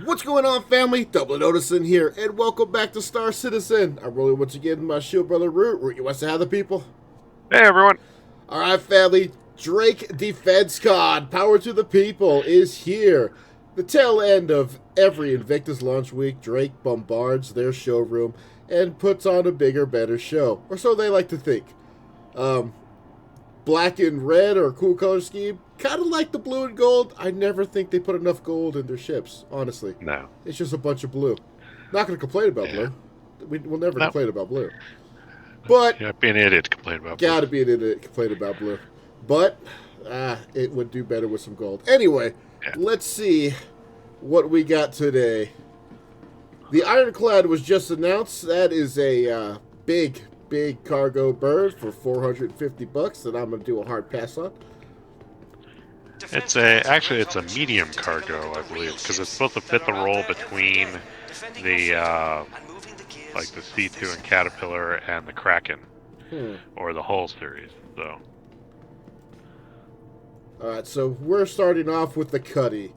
What's going on, family? Dublin Odinson here, and welcome back to Star Citizen. I'm rolling once again with my shield brother Root. Root, you want to have the people? Hey, everyone. All right, family. Drake DefenseCon, Power to the People, is here. The tail end of every Invictus launch week, Drake bombards their showroom and puts on a bigger, better show. Or so they like to think. Black and red or a cool color scheme. Kind of like the blue and gold. I never think they put enough gold in their ships, honestly. No. It's just a bunch of blue. Not going to complain about blue. We'll never complain about blue. But you gotta be an idiot to complain about blue. Gotta be an idiot to complain about blue. But it would do better with some gold. Anyway, Let's see what we got today. The Ironclad was just announced. That is a big cargo bird for $450 that I'm going to do a hard pass on. It's a medium cargo, I believe, because it's supposed to fit the role between the like the C2 and Caterpillar and the Kraken, or the Hull series. So. All right, so we're starting off with the Cuddy,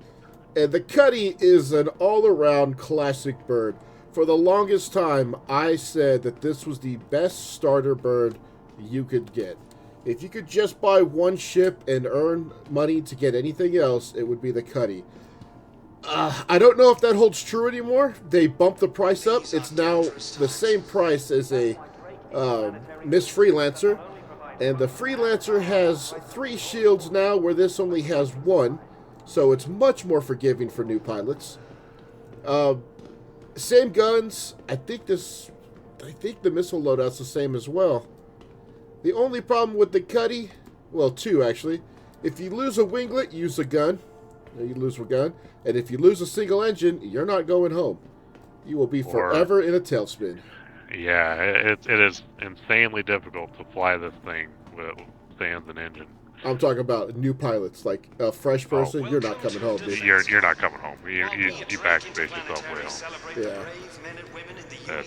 and the Cuddy is an all-around classic bird. For the longest time, I said that this was the best starter bird you could get. If you could just buy one ship and earn money to get anything else, it would be the Cuddy. I don't know if that holds true anymore. They bumped the price up. It's now the same price as a Miss Freelancer. And the Freelancer has 3 shields now, where this only has 1. So it's much more forgiving for new pilots. Same guns. I think the missile loadout's the same as well. The only problem with the Cuddy, well, 2 actually. If you lose a winglet, use a gun. You lose a gun. And if you lose a single engine, you're not going home. You will be forever in a tailspin. Yeah, it is insanely difficult to fly this thing with sans an engine. I'm talking about new pilots, like a fresh person. You're not coming home, dude. You're not coming home. You backspace yourself way home. Yeah.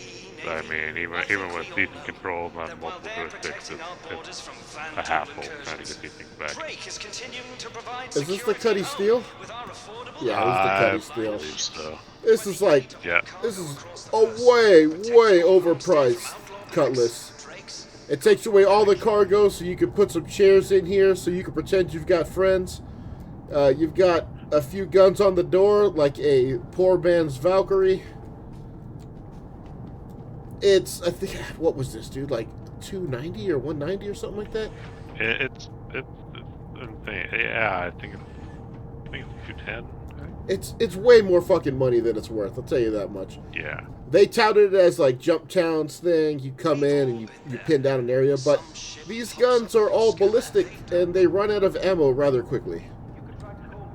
I mean, even with decent controls on multiple joysticks, it's a hassle trying to get these things back. Is this the Cuddy Steel? Yeah, this is the Cuddy Steel. So. This is like, this is a way overpriced Cutlass. It takes away all the cargo, so you can put some chairs in here, so you can pretend you've got friends. You've got a few guns on the door, like a poor man's Valkyrie. It's, I think, what was this, dude? Like 290 or 190 or something like that? It's insane. Yeah, I think it's 210. It's way more fucking money than it's worth. I'll tell you that much. Yeah. They touted it as like Jump Town's thing. You come in and you pin down an area, but these guns are all ballistic and they run out of ammo rather quickly.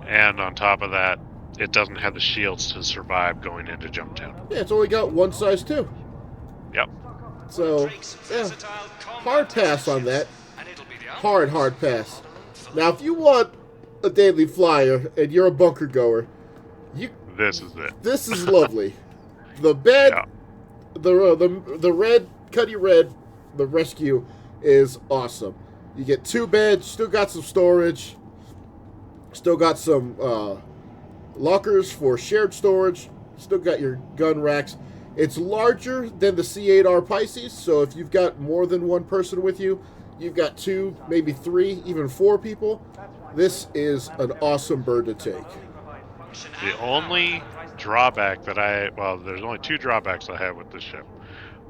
And on top of that, it doesn't have the shields to survive going into Jump Town. Yeah, it's only got one size 2. Yep. So, yeah, hard pass on that. Hard pass. Now, if you want a daily flyer and you're a bunker goer, this is it. This is lovely. The bed, the red, Cuddy Red, the rescue is awesome. You get 2 beds, still got some storage, still got some lockers for shared storage, still got your gun racks. It's larger than the C8R Pisces, so if you've got more than one person with you, you've got 2, maybe 3, even 4 people. This is an awesome bird to take. The only drawback that there's only 2 drawbacks I have with this ship.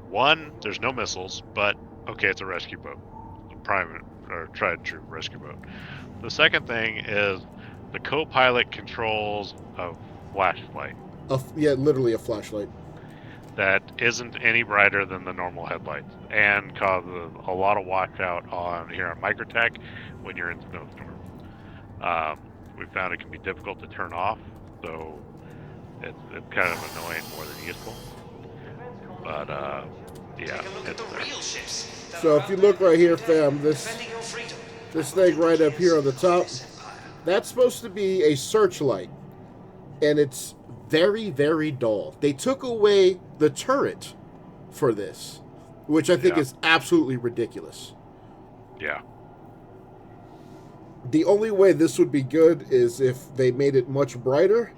One, there's no missiles, but okay, it's a rescue boat, a private or tried and true rescue boat. The second thing is the co-pilot controls a flashlight. Literally a flashlight. That isn't any brighter than the normal headlights, and causes a lot of washout here on Microtech when you're in snowstorms. We found it can be difficult to turn off, so it's kind of annoying more than useful. But yeah, it's there. So if you look right here, fam, this thing right up here on the top, that's supposed to be a searchlight, and it's very, very dull. They took away the turret for this, which I think is absolutely ridiculous. Yeah. The only way this would be good is if they made it much brighter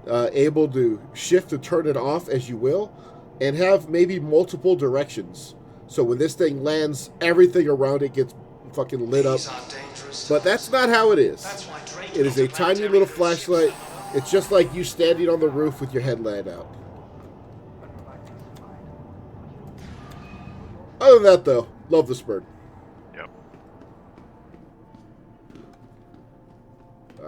able to shift or turn it off as you will, and have maybe multiple directions. So when this thing lands, everything around it gets fucking lit up. But that's not how it is. It is a tiny little flashlight. It's just like you standing on the roof with your headlamp out. Other than that, though, love this bird. Yep.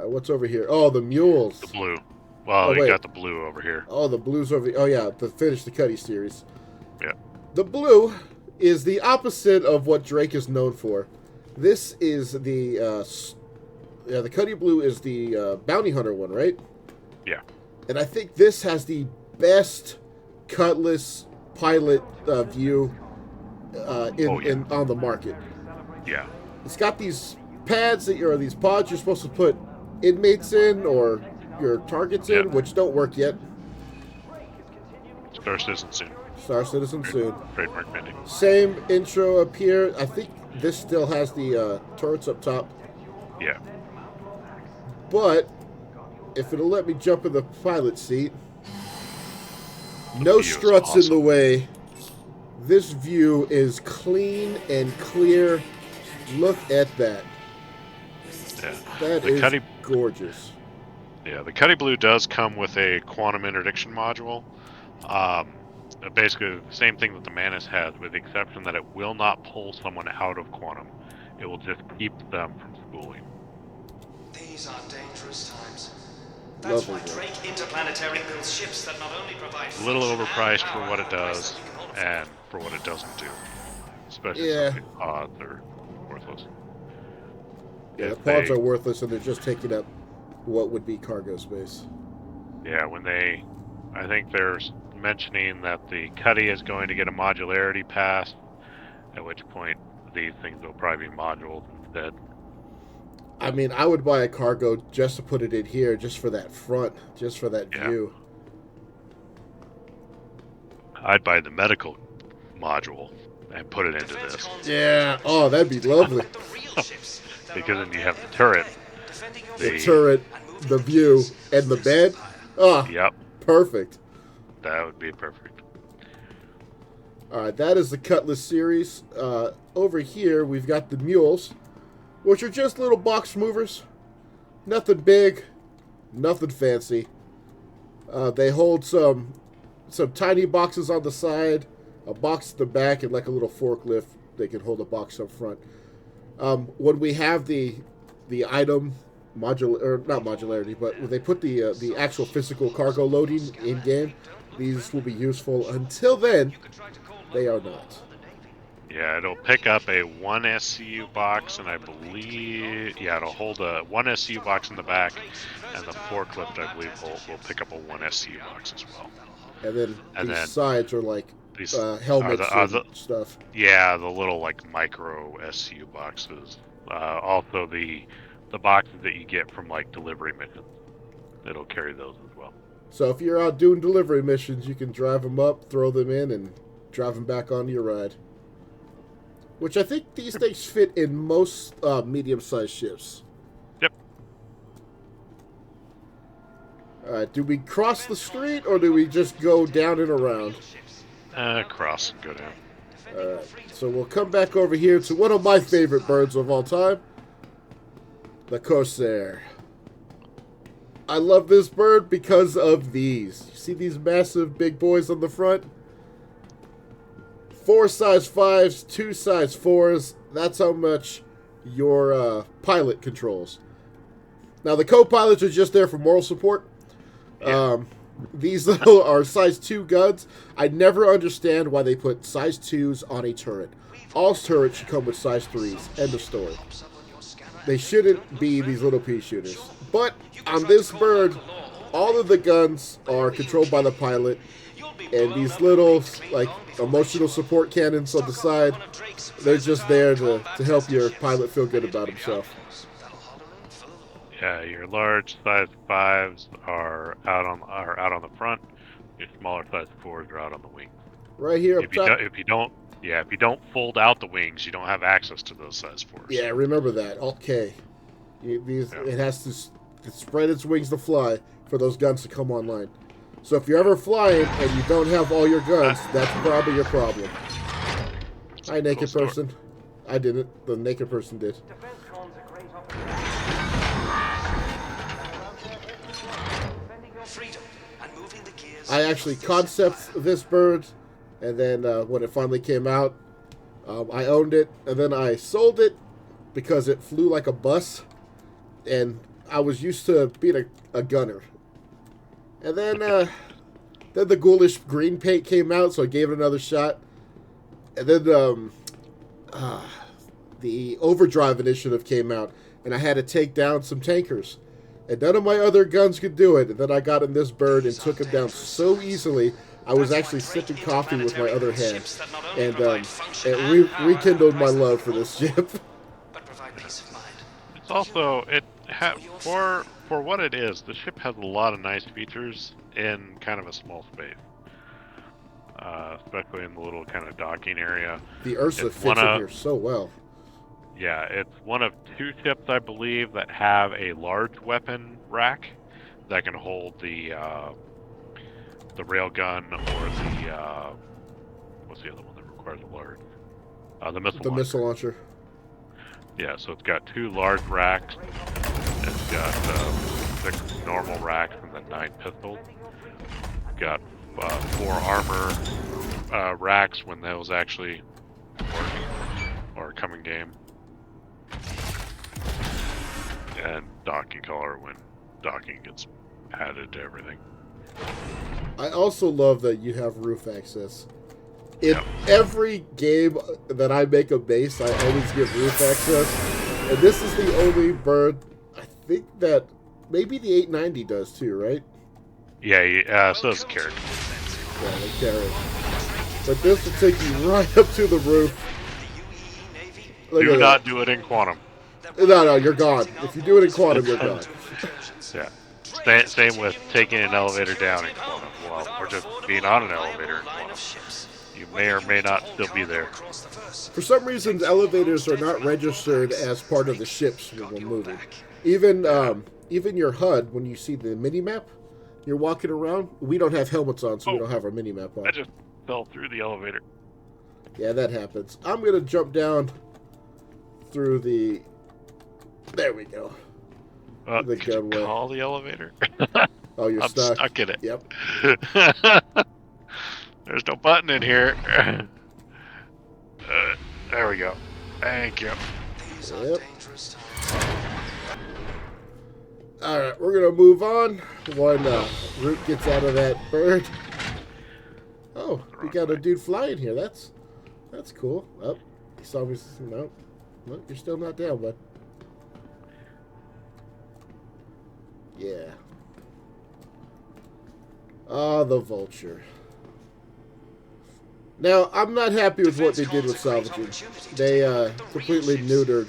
What's over here? Oh, the mules. The blue. Well, you got the blue over here. Oh, the blue's over. Oh, yeah, finish the Cuddy series. Yeah. The blue is the opposite of what Drake is known for. This is the Cuddy blue is the bounty hunter one, right? Yeah. And I think this has the best cutlass pilot view on the market. Yeah. It's got these pads these pods you're supposed to put inmates in or your targets in, which don't work yet. Star Citizen soon. Star Citizen soon. Trademark pending. Same intro up here. I think this still has the turrets up top. Yeah. But if it'll let me jump in the pilot seat, no struts in the way. This view is clean and clear. Look at that. Yeah. That is gorgeous. Yeah, the Cuddy Blue does come with a quantum interdiction module. Basically, the same thing that the Manus has, with the exception that it will not pull someone out of quantum. It will just keep them from spooling. These are dangerous times. That's why Drake Interplanetary builds ships that not only provide a little overpriced for what it does and for what it doesn't do. Especially something pods are worthless. Yeah, the pods are worthless and they're just taking up what would be cargo space. Yeah, I think they're mentioning that the Cuddy is going to get a modularity pass, at which point these things will probably be modules instead. I mean, I would buy a cargo just to put it in here, just for that front, just for that view. I'd buy the medical module and put it into this. Yeah. Oh, that'd be lovely. Because then you have the turret. The turret, the view, and the bed. Oh, yep. Perfect. That would be perfect. All right, that is the Cutlass series. Over here, we've got the mules, which are just little box movers. Nothing big, nothing fancy. They hold some tiny boxes on the side, a box at the back, and like a little forklift, they can hold a box up front. When we have the item not modularity, but when they put the actual physical cargo loading in game, these will be useful. Until then, they are not. Yeah, it'll pick up a 1 SCU box, and I believe, it'll hold a 1 SCU box in the back, and the forklift, I believe, will pick up a 1 SCU box as well. And then sides are like these helmets and stuff. Yeah, the little like micro SCU boxes. Also the boxes that you get from like delivery missions. It'll carry those as well. So if you're out doing delivery missions, you can drive them up, throw them in, and drive them back onto your ride. Which I think these things fit in most medium-sized ships. Yep. All right, do we cross the street, or do we just go down and around? Cross and go down. All right, so we'll come back over here to one of my favorite birds of all time, the Corsair. I love this bird because of these. You see these massive big boys on the front? 4 size 5s, 2 size 4s. That's how much your pilot controls. Now, the co-pilots are just there for moral support. Yeah. These little are size 2 guns. I never understand why they put size 2s on a turret. All turrets should come with size 3s. End of story. They shouldn't be these little pea shooters. But on this bird, all of the guns are controlled by the pilot. And these little, like, emotional support cannons on the side, they're just there to help your pilot feel good about himself. Yeah, your large size 5s are out on the front. Your smaller size 4s are out on the wings. Right here up top. If you don't fold out the wings, you don't have access to those size 4s. Yeah, remember that. Alt K. It has to spread its wings to fly. If for those guns to come online. So if you're ever flying and you don't have all your guns, that's probably your problem. Hi, naked person. I didn't. The naked person did. DefenseCon's a great freedom and moving the gears. I actually concept this bird, and then when it finally came out, I owned it, and then I sold it because it flew like a bus, and I was used to being a gunner. And then the ghoulish green paint came out, so I gave it another shot. And then the Overdrive initiative came out, and I had to take down some tankers. And none of my other guns could do it. And then I got in this bird and took him down so easily, I was actually sipping coffee with my other hand. And it rekindled my love for this ship. It's also, for what it is, the ship has a lot of nice features in kind of a small space. Especially in the little kind of docking area. The Ursa fits in here so well. Yeah, it's one of 2 ships, I believe, that have a large weapon rack that can hold the railgun or the what's the other one that requires a large? The missile launcher. Missile launcher. Yeah, so it's got 2 large racks. It's got 6 normal racks and then 9 pistols. It's got 4 armor racks when those actually work or come in game. And docking collar when docking gets added to everything. I also love that you have roof access. In every game that I make a base, I always give roof access. And this is the only bird, I think that maybe the 890 does too, right? Yeah, so does the carrot. Yeah, the carrot. But this will take you right up to the roof. Do not do it in quantum. No, you're gone. If you do it in quantum, you're gone. Yeah. Same with taking an elevator down in quantum. Well, or just being on an elevator in quantum. You may or may not still be there. For some reason, elevators are not registered as part of the ships when we're moving. Even your HUD, when you see the mini-map, you're walking around, we don't have helmets on, so we don't have our mini-map on. I just fell through the elevator. Yeah, that happens. I'm going to jump down through the... There we go. The gunway. Call the elevator? Oh, you're stuck. I'm stuck in it. Yep. There's no button in here. There we go. Thank you. Yep. Alright, we're going to move on when Root gets out of that bird. Oh, we got a dude flying here. That's cool. Oh, he saw me. No, you're still not down, bud. Yeah. Ah, the vulture. Now, I'm not happy with what they did with salvaging. They completely neutered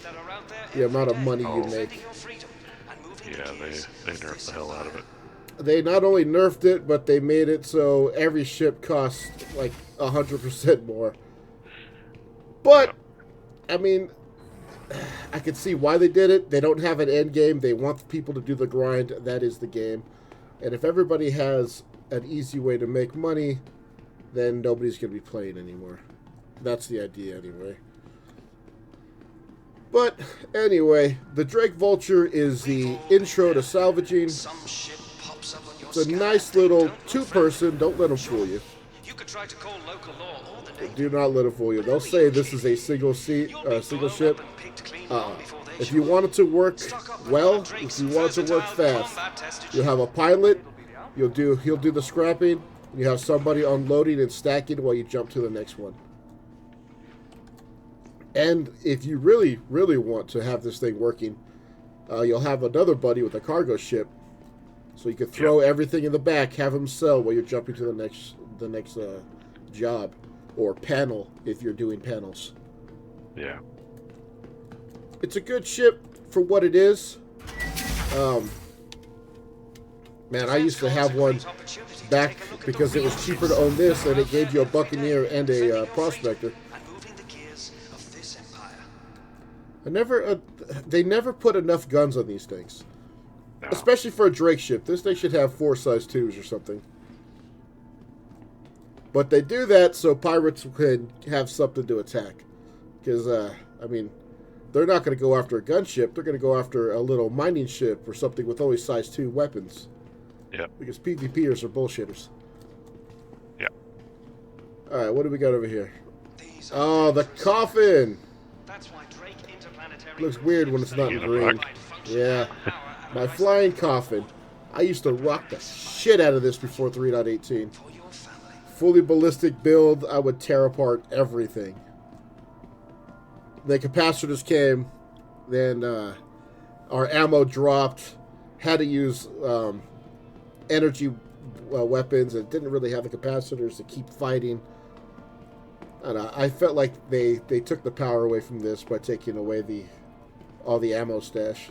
the amount of money you make. Yeah, they nerfed the hell out of it. They not only nerfed it, but they made it so every ship costs like 100% more. But, I mean, I can see why they did it. They don't have an end game. They want people to do the grind. That is the game. And if everybody has an easy way to make money, then nobody's going to be playing anymore. That's the idea anyway. But anyway, the Drake Vulture is the intro to salvaging. It's a nice little 2-person. Don't let them fool you. Do not let them fool you. They'll say this is a single ship. If you want it to work well, if you want it to work fast, you'll have a pilot. He'll do the scrapping. And you have somebody unloading and stacking while you jump to the next one. And if you really, really want to have this thing working, you'll have another buddy with a cargo ship. So you can throw everything in the back, have him sell while you're jumping to the next job. Or panel, if you're doing panels. Yeah. It's a good ship for what it is. Man, I used to have one back because it was cheaper to own this, and it gave you a Buccaneer and a Prospector. They never put enough guns on these things. No. Especially for a Drake ship. This thing should have 4 size 2s or something. But they do that so pirates can have something to attack. Because, I mean, they're not going to go after a gunship. They're going to go after a little mining ship or something with only size 2 weapons. Yeah. Because PvPers are bullshitters. Yeah. Alright, what do we got over here? Oh, the coffin! Looks weird when it's not in green. Yeah. My flying coffin. I used to rock the shit out of this before 3.18. Fully ballistic build, I would tear apart everything. The capacitors came, then our ammo dropped, had to use energy weapons, and didn't really have the capacitors to keep fighting. And I felt like they took the power away from this by taking away all the ammo stash.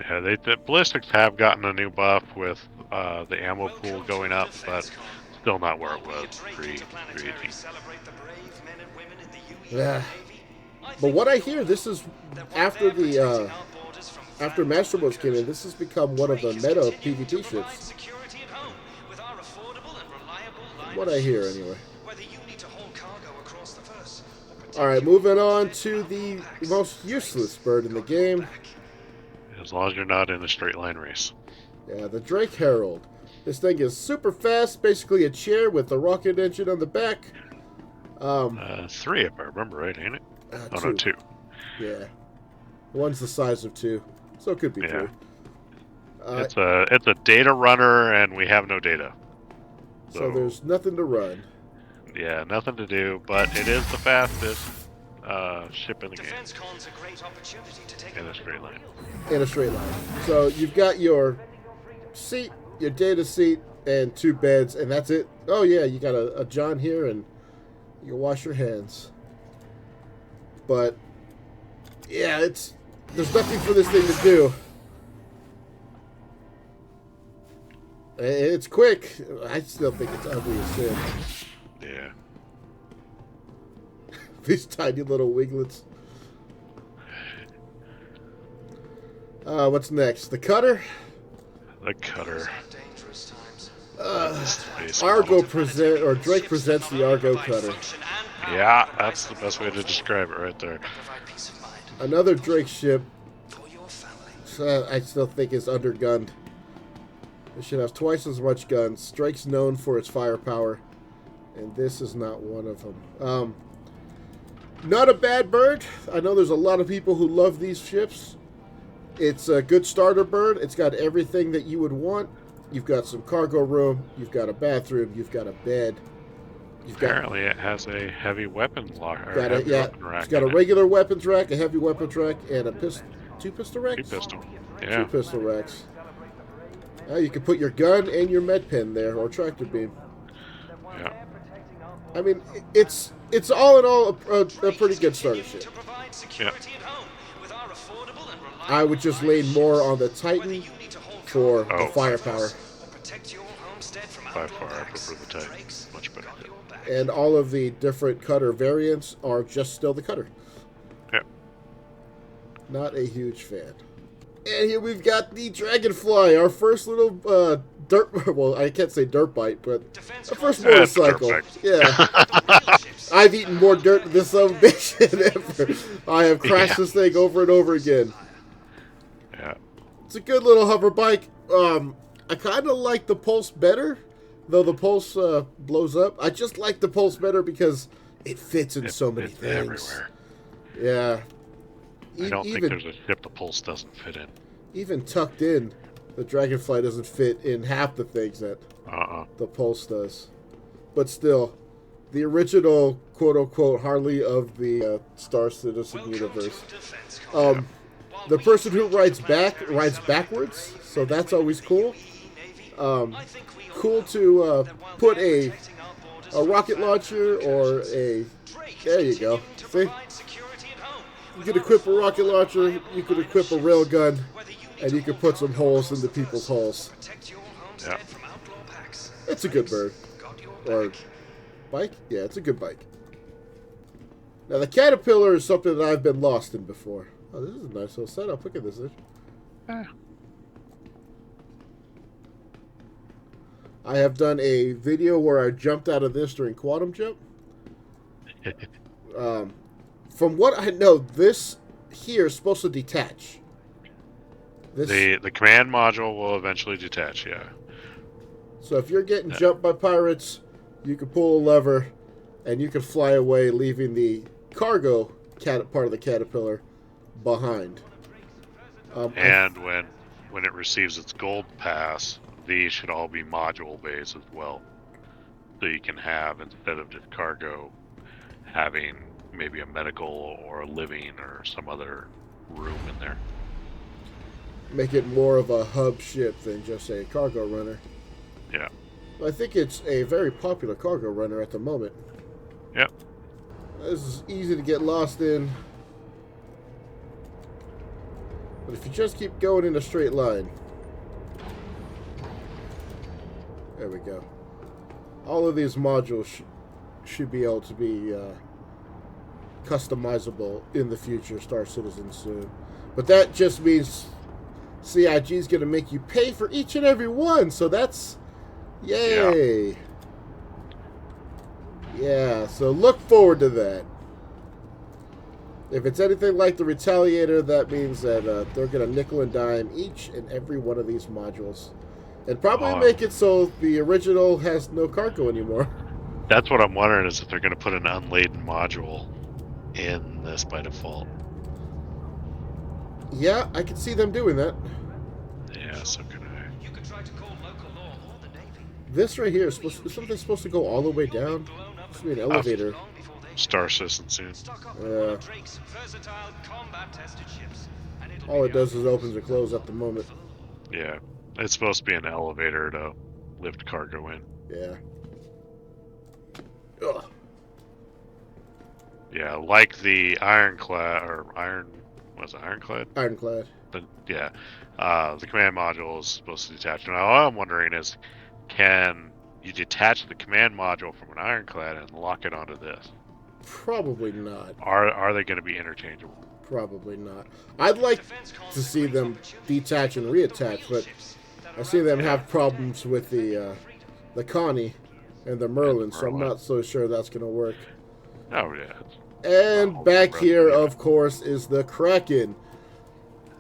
Yeah, the ballistics have gotten a new buff with the ammo pool going up, but still not where it was pre-318. Yeah. But what I hear, this is after the after Master Boats came in, this has become one of the meta PvP ships. What I hear, anyway. Alright, moving on to the most useless bird in the game. As long as you're not in a straight line race. Yeah, the Drake Herald. This thing is super fast, basically a chair with a rocket engine on the back. 3 if I remember right, ain't it? Oh, no, 2. Yeah. One's the size of 2, so it could be 3. It's a data runner, and we have no data. So there's nothing to run. Yeah, nothing to do, but it is the fastest ship in the game. In a straight line. In a straight line. So you've got your seat, your data seat, and 2 beds, and that's it. Oh yeah, you got a John here, and you can wash your hands. But yeah, there's nothing for this thing to do. It's quick. I still think it's ugly as sin. Yeah. These tiny little wiglets. What's next? The cutter? The cutter. Argo Drake presents the Argo cutter. Yeah, that's the best way to describe it right there. Another Drake ship. I still think is undergunned. It should have twice as much guns. Drake's known for its firepower, and this is not one of them. Not a bad bird. I know there's a lot of people who love these ships. It's a good starter bird. It's got everything that you would want. You've got some cargo room. You've got a bathroom. You've got a bed. Apparently, it has a heavy weapon locker. Weapon rack. It's got a regular weapons rack, a heavy weapons rack, and a 2 pistol racks. 2 pistol. Yeah. 2 pistol racks. You can put your gun and your med pen there, or tractor beam. Yeah. I mean, it's all in all a pretty good starter ship. Yeah. I would just lean more on the Titan for the firepower. By far, I prefer the Titan. Much better. And all of the different cutter variants are just still the cutter. Yep. Not a huge fan. And here we've got the Dragonfly, our first little dirt. Well, I can't say dirt bike, but our first motorcycle. Yeah. I've eaten more dirt than this son of a bitch than ever. I have crashed this thing over and over again. Yeah. It's a good little hover bike. I kind of like the Pulse better, though the Pulse blows up. I just like the Pulse better because it fits in so many things. Everywhere. Yeah. I don't think there's a ship the Pulse doesn't fit in. Even tucked in, the Dragonfly doesn't fit in half the things that the Pulse does. But still, the original quote-unquote Harley of the Star Citizen universe. The person who rides backwards, so that's always cool. Cool to put a rocket launcher or a... There you go. See? You could equip a rocket launcher, you could equip a railgun, and you could put some holes into people's holes. Yeah. It's a good bird. Or bike? Yeah, it's a good bike. Now, the Caterpillar is something that I've been lost in before. Oh, this is a nice little setup. Look at this. I have done a video where I jumped out of this during quantum jump. From what I know, this here is supposed to detach. The command module will eventually detach, yeah. So if you're getting jumped by pirates, you can pull a lever, and you can fly away, leaving the cargo part of the caterpillar behind. And when it receives its gold pass, these should all be module based as well. So you can have, instead of just cargo, having maybe a medical or a living or some other room in there. Make it more of a hub ship than just a cargo runner. Yeah. I think it's a very popular cargo runner at the moment. Yep. This is easy to get lost in. But if you just keep going in a straight line. There we go. All of these modules should be able to be customizable in the future. Star Citizen soon. But that just means CIG is going to make you pay for each and every one. So that's... Yay! Yeah, so look forward to that. If it's anything like the Retaliator, that means that they're going to nickel and dime each and every one of these modules. And probably make it so the original has no cargo anymore. That's what I'm wondering, is if they're going to put an unladen module in this by default. Yeah, I can see them doing that. Yeah, so can I. You could try to call local law or the Navy. This right here is something supposed to go all the way down. It's be an elevator. Star Citizen soon. All it does is opens and closes at the moment. Yeah, it's supposed to be an elevator to lift cargo in. Yeah. Ugh. Yeah, like the Ironclad, or Ironclad? Ironclad. Yeah, the command module is supposed to detach. Now, all I'm wondering is, can you detach the command module from an Ironclad and lock it onto this? Probably not. Are they going to be interchangeable? Probably not. I'd like to see them detach and reattach, but I see them have problems with the Connie and the Merlin, so I'm not so sure that's going to work. Oh, yeah. And back here, of course, is the Kraken.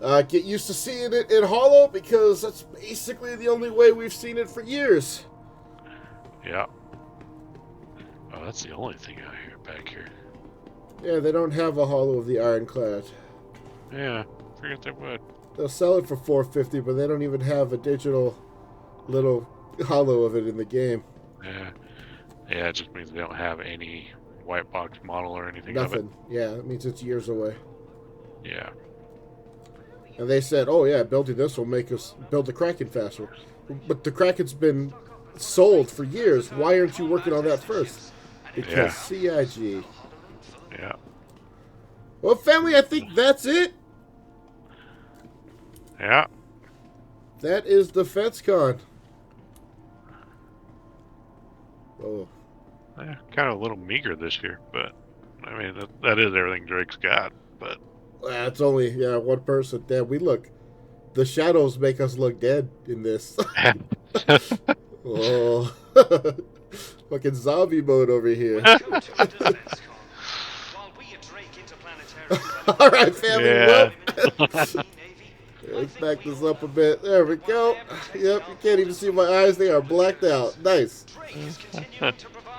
Get used to seeing it in Holo, because that's basically the only way we've seen it for years. Yeah. Oh, that's the only thing out here back here. Yeah, they don't have a Holo of the Ironclad. Yeah, forget they would. They'll sell it for $450, but they don't even have a digital little Holo of it in the game. Yeah. Yeah, it just means they don't have any white box model or anything. Nothing. Of it. Yeah, it means it's years away. Yeah. And they said, oh yeah, building this will make us build the Kraken faster. But the Kraken's been sold for years. Why aren't you working on that first? Because CIG. Yeah. Well, family, I think that's it. Yeah. That is DefenseCon. Oh. Yeah, kind of a little meager this year, but I mean that is everything Drake's got. But that's only one person. Damn, the shadows make us look dead in this. Oh, fucking zombie mode over here. All right, family. Yeah. Let's back this up a bit. There we go. Yep, you can't even see my eyes. They are blacked out. Nice.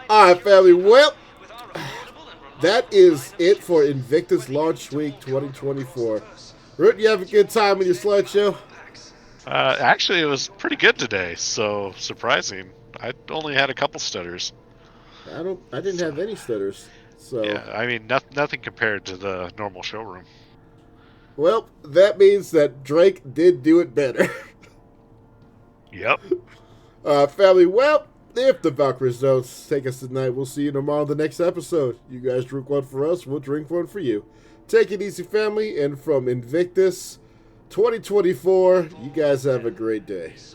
All right, family. Well, that is it for Invictus Launch Week 2024. Root, you have a good time with your slideshow? Actually, it was pretty good today. So surprising. I only had a couple stutters. I didn't have any stutters. So yeah, I mean nothing compared to the normal showroom. Well, that means that Drake did do it better. Yep. Family, well, if the Valkyries don't take us tonight, we'll see you tomorrow in the next episode. You guys drink one for us, we'll drink one for you. Take it easy, family, and from Invictus 2024, you guys have a great day.